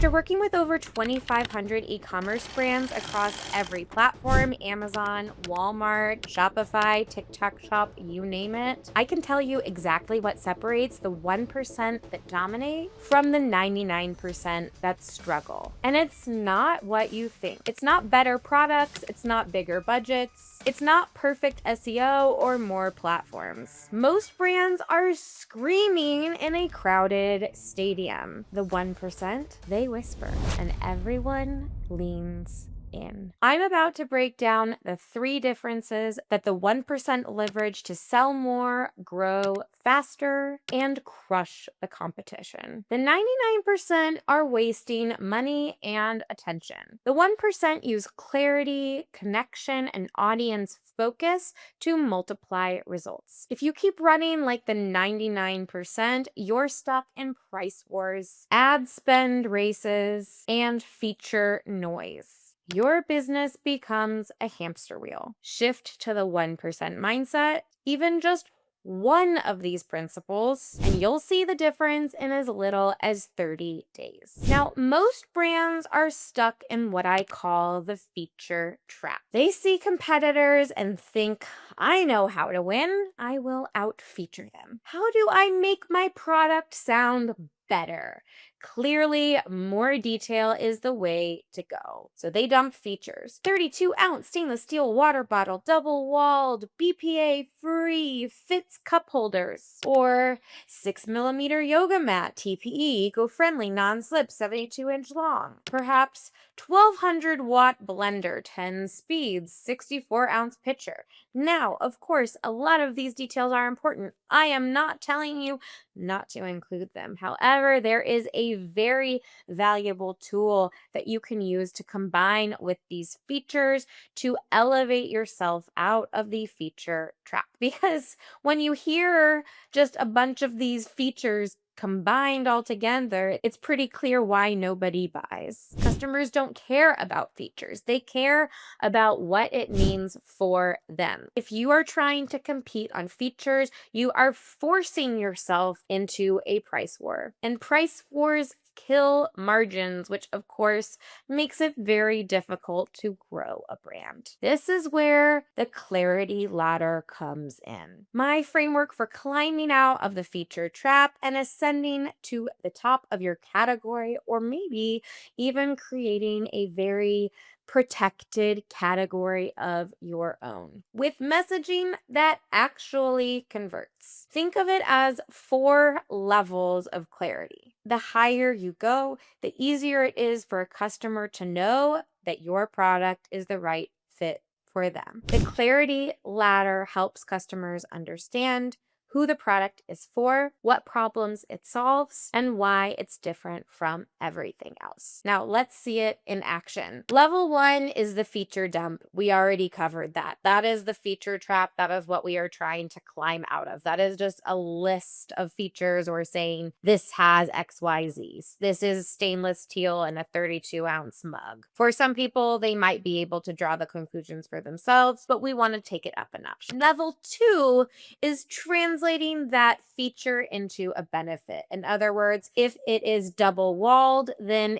After working with over 2,500 e-commerce brands across every platform, Amazon, Walmart, Shopify, TikTok Shop, you name it, I can tell you exactly what separates the 1% that dominate from the 99% that struggle. And it's not what you think. It's not better products, it's not bigger budgets, it's not perfect SEO or more platforms. Most brands are screaming in a crowded stadium. The 1%, they whisper, and everyone leans in. I'm about to break down the 3 differences that the 1% leverage to sell more, grow faster, and crush the competition. The 99% are wasting money and attention. The 1% use clarity, connection, and audience focus to multiply results. If you keep running like the 99%, you're stuck in price wars, ad spend races, and feature noise. Your business becomes a hamster wheel. Shift to the 1% mindset, even just one of these principles, and you'll see the difference in as little as 30 days. Now, most brands are stuck in what I call the feature trap. They see competitors and think, I know how to win. I will out-feature them. How do I make my product sound better? Clearly, more detail is the way to go. So they dump features. 32-ounce stainless steel water bottle, double-walled, BPA free, fits cup holders. Or 6mm yoga mat, TPE, eco-friendly, non-slip, 72-inch long. Perhaps 1200-watt blender, 10 speeds, 64-ounce pitcher. Now, of course, a lot of these details are important. I am not telling you not to include them. However, there is a very valuable tool that you can use to combine with these features to elevate yourself out of the feature trap. Because when you hear just a bunch of these features combined all together, it's pretty clear why nobody buys. Customers don't care about features. They care about what it means for them. If you are trying to compete on features, you are forcing yourself into a price war. And price wars kill margins, which of course makes it very difficult to grow a brand. This is where the clarity ladder comes in. My framework for climbing out of the feature trap and ascending to the top of your category, or maybe even creating a very protected category of your own with messaging that actually converts. Think of it as 4 levels of clarity. The higher you go, the easier it is for a customer to know that your product is the right fit for them. The clarity ladder helps customers understand who the product is for, what problems it solves, and why it's different from everything else. Now, let's see it in action. Level 1 is the feature dump. We already covered that. That is the feature trap. That is what we are trying to climb out of. That is just a list of features or saying this has XYZ. This is stainless steel in a 32-ounce mug. For some people, they might be able to draw the conclusions for themselves, but we want to take it up a notch. Level 2 is translating that feature into a benefit. In other words, if it is double walled, then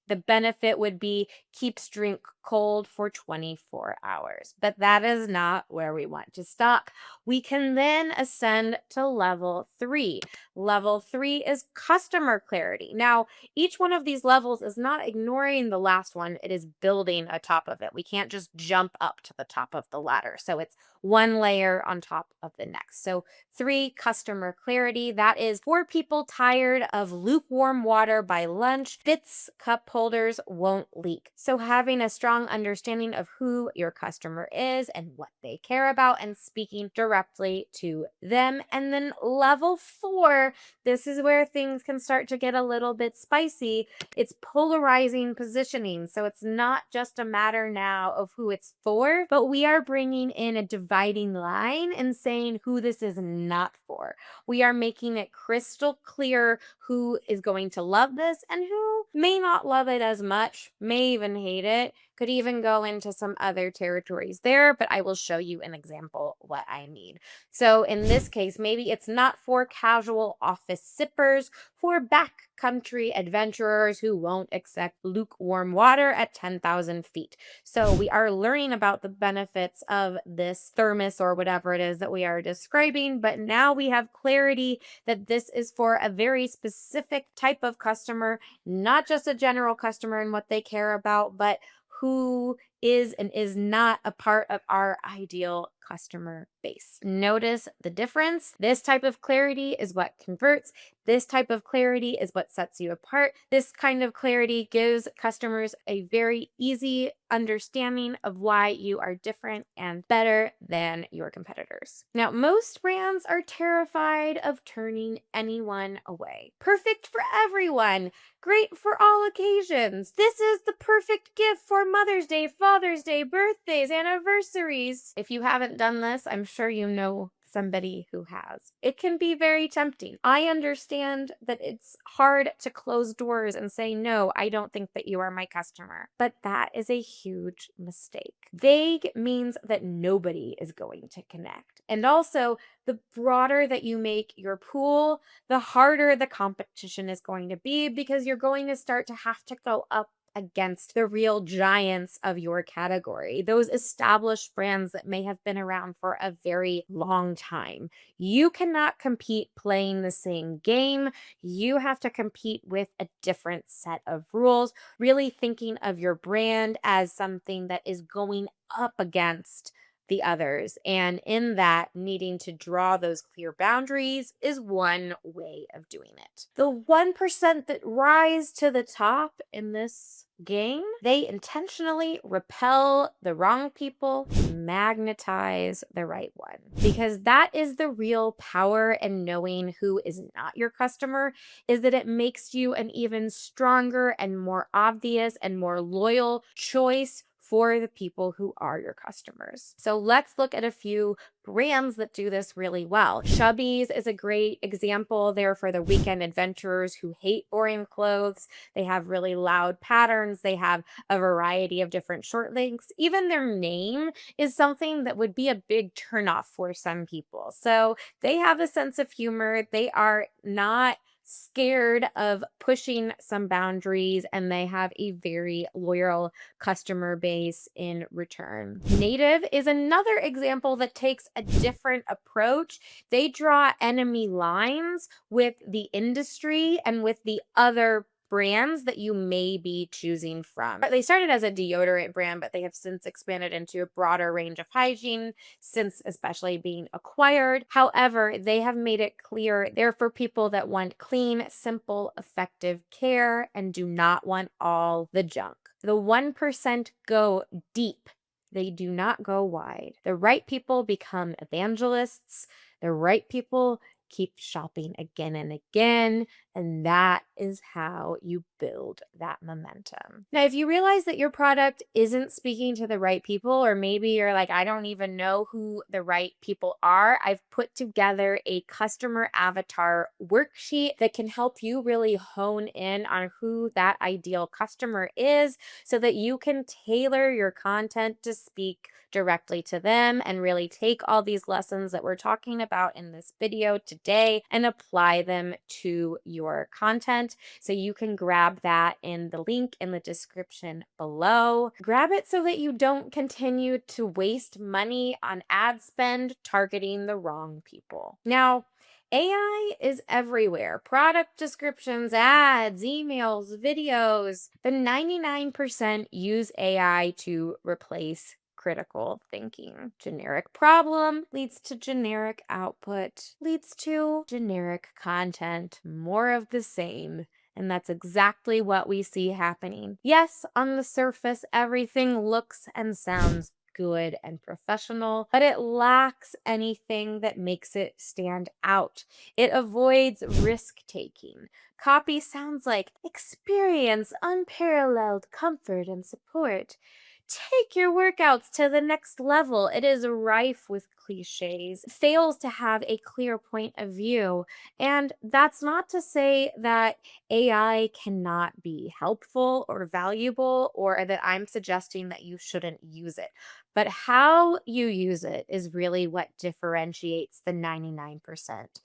the benefit would be keeps drink cold for 24 hours. But that is not where we want to stop. We can then ascend to level 3. Level 3 is customer clarity. Now, each one of these levels is not ignoring the last one. It is building atop of it. We can't just jump up to the top of the ladder. So it's one layer on top of the next. So 3, customer clarity. That is for people tired of lukewarm water by lunch. Fits cup holders won't leak. So having a strong understanding of who your customer is and what they care about and speaking directly to them. And then level 4, this is where things can start to get a little bit spicy. It's polarizing positioning. So it's not just a matter now of who it's for, but we are bringing in a dividing line and saying who this is not for. We are making it crystal clear who is going to love this and who may not love it as much, may even hate it, Could even go into some other territories there, but I will show you an example what I mean. So in this case, maybe it's not for casual office sippers, for backcountry adventurers who won't accept lukewarm water at 10,000 feet. So we are learning about the benefits of this thermos or whatever it is that we are describing, but now we have clarity that this is for a very specific type of customer, not just a general customer and what they care about, but who is and is not a part of our ideal customer base. Notice the difference. This type of clarity is what converts. This type of clarity is what sets you apart. This kind of clarity gives customers a very easy understanding of why you are different and better than your competitors. Now, most brands are terrified of turning anyone away. Perfect for everyone. Great for all occasions. This is the perfect gift for Mother's Day, Father's Day, birthdays, anniversaries. If you haven't done this, I'm sure you know somebody who has. It can be very tempting. I understand that it's hard to close doors and say, no, I don't think that you are my customer. But that is a huge mistake. Vague means that nobody is going to connect. And also, the broader that you make your pool, the harder the competition is going to be because you're going to start to have to go up against the real giants of your category, those established brands that may have been around for a very long time. You cannot compete playing the same game. You have to compete with a different set of rules, really thinking of your brand as something that is going up against the others. And in that, needing to draw those clear boundaries is one way of doing it. The 1% that rise to the top in this game, they intentionally repel the wrong people, magnetize the right one. Because that is the real power in knowing who is not your customer, is that it makes you an even stronger and more obvious and more loyal choice for the people who are your customers. So let's look at a few brands that do this really well. Chubbies is a great example there for the weekend adventurers who hate boring clothes. They have really loud patterns. They have a variety of different short lengths. Even their name is something that would be a big turnoff for some people. So they have a sense of humor. They are not scared of pushing some boundaries, and they have a very loyal customer base in return. Native is another example that takes a different approach. They draw enemy lines with the industry and with the other brands that you may be choosing from. They started as a deodorant brand, but they have since expanded into a broader range of hygiene, since especially being acquired. However, they have made it clear they're for people that want clean, simple, effective care and do not want all the junk. The 1% go deep. They do not go wide. The right people become evangelists. The right people keep shopping again and again. And that is how you build that momentum. Now, if you realize that your product isn't speaking to the right people, or maybe you're like, I don't even know who the right people are, I've put together a customer avatar worksheet that can help you really hone in on who that ideal customer is so that you can tailor your content to speak directly to them and really take all these lessons that we're talking about in this video today and apply them to your content. So you can grab that in the link in the description below. Grab it so that you don't continue to waste money on ad spend targeting the wrong people. Now, AI is everywhere. Product descriptions, ads, emails, videos. The 99% use AI to replace critical thinking. Generic problem leads to generic output, leads to generic content, more of the same. And that's exactly what we see happening. Yes, on the surface, everything looks and sounds good and professional, but it lacks anything that makes it stand out. It avoids risk taking. Copy sounds like experience unparalleled comfort and support. Take your workouts to the next level. It is rife with cliches, fails to have a clear point of view. And that's not to say that AI cannot be helpful or valuable, or that I'm suggesting that you shouldn't use it. But how you use it is really what differentiates the 99%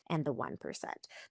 and the 1%.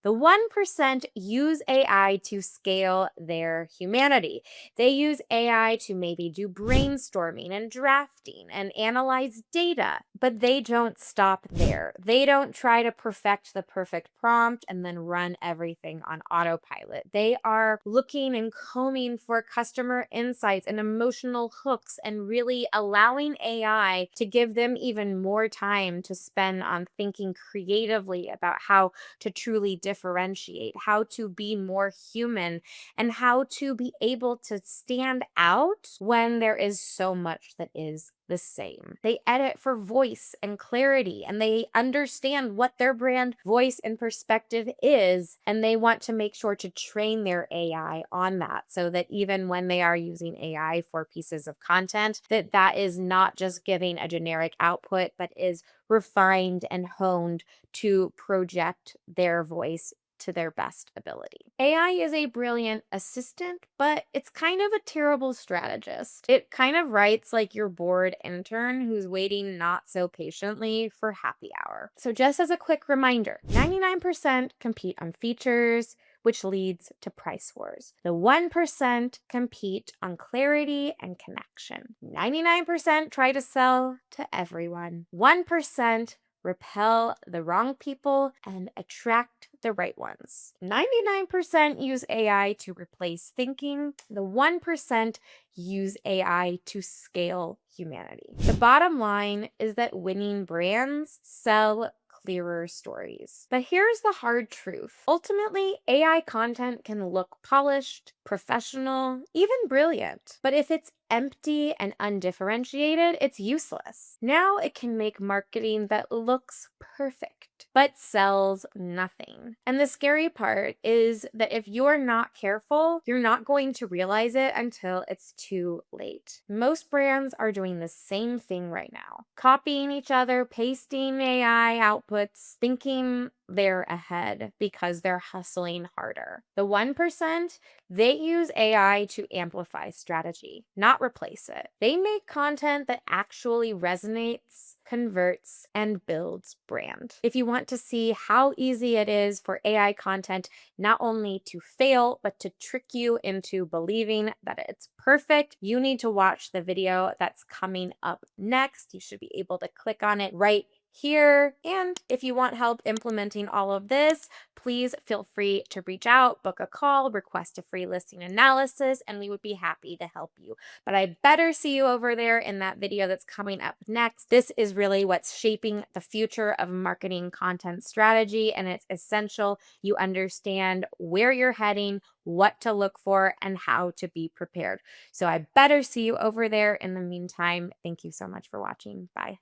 The 1% use AI to scale their humanity. They use AI to maybe do brainstorming and drafting and analyze data, but they don't stop there. They don't try to perfect the perfect prompt and then run everything on autopilot. They are looking and combing for customer insights and emotional hooks and really allowing AI to give them even more time to spend on thinking creatively about how to truly differentiate, how to be more human, and how to be able to stand out when there is so much that is the same. They edit for voice and clarity, and they understand what their brand voice and perspective is, and they want to make sure to train their AI on that so that even when they are using AI for pieces of content, that is not just giving a generic output, but is refined and honed to project their voice to their best ability. AI is a brilliant assistant, but it's kind of a terrible strategist. It kind of writes like your bored intern who's waiting not so patiently for happy hour. So, just as a quick reminder, 99% compete on features, which leads to price wars. The 1% compete on clarity and connection. 99% try to sell to everyone. 1% repel the wrong people and attract the right ones. 99% use AI to replace thinking. The 1% use AI to scale humanity. The bottom line is that winning brands sell clearer stories. But here's the hard truth. Ultimately, AI content can look polished, professional, even brilliant. But if it's empty and undifferentiated, it's useless. Now it can make marketing that looks perfect, but sells nothing. And the scary part is that if you're not careful, you're not going to realize it until it's too late. Most brands are doing the same thing right now, copying each other, pasting AI outputs, thinking they're ahead because they're hustling harder. The 1%, they use AI to amplify strategy, not replace it. They make content that actually resonates, converts, and builds brand. If you want to see how easy it is for AI content not only to fail, but to trick you into believing that it's perfect, you need to watch the video that's coming up next. You should be able to click on it right here. And if you want help implementing all of this, please feel free to reach out, book a call, request a free listing analysis, and we would be happy to help you. But I better see you over there in that video that's coming up next. This is really what's shaping the future of marketing content strategy, and it's essential you understand where you're heading, what to look for, and how to be prepared. So I better see you over there. In the meantime, thank you so much for watching. Bye.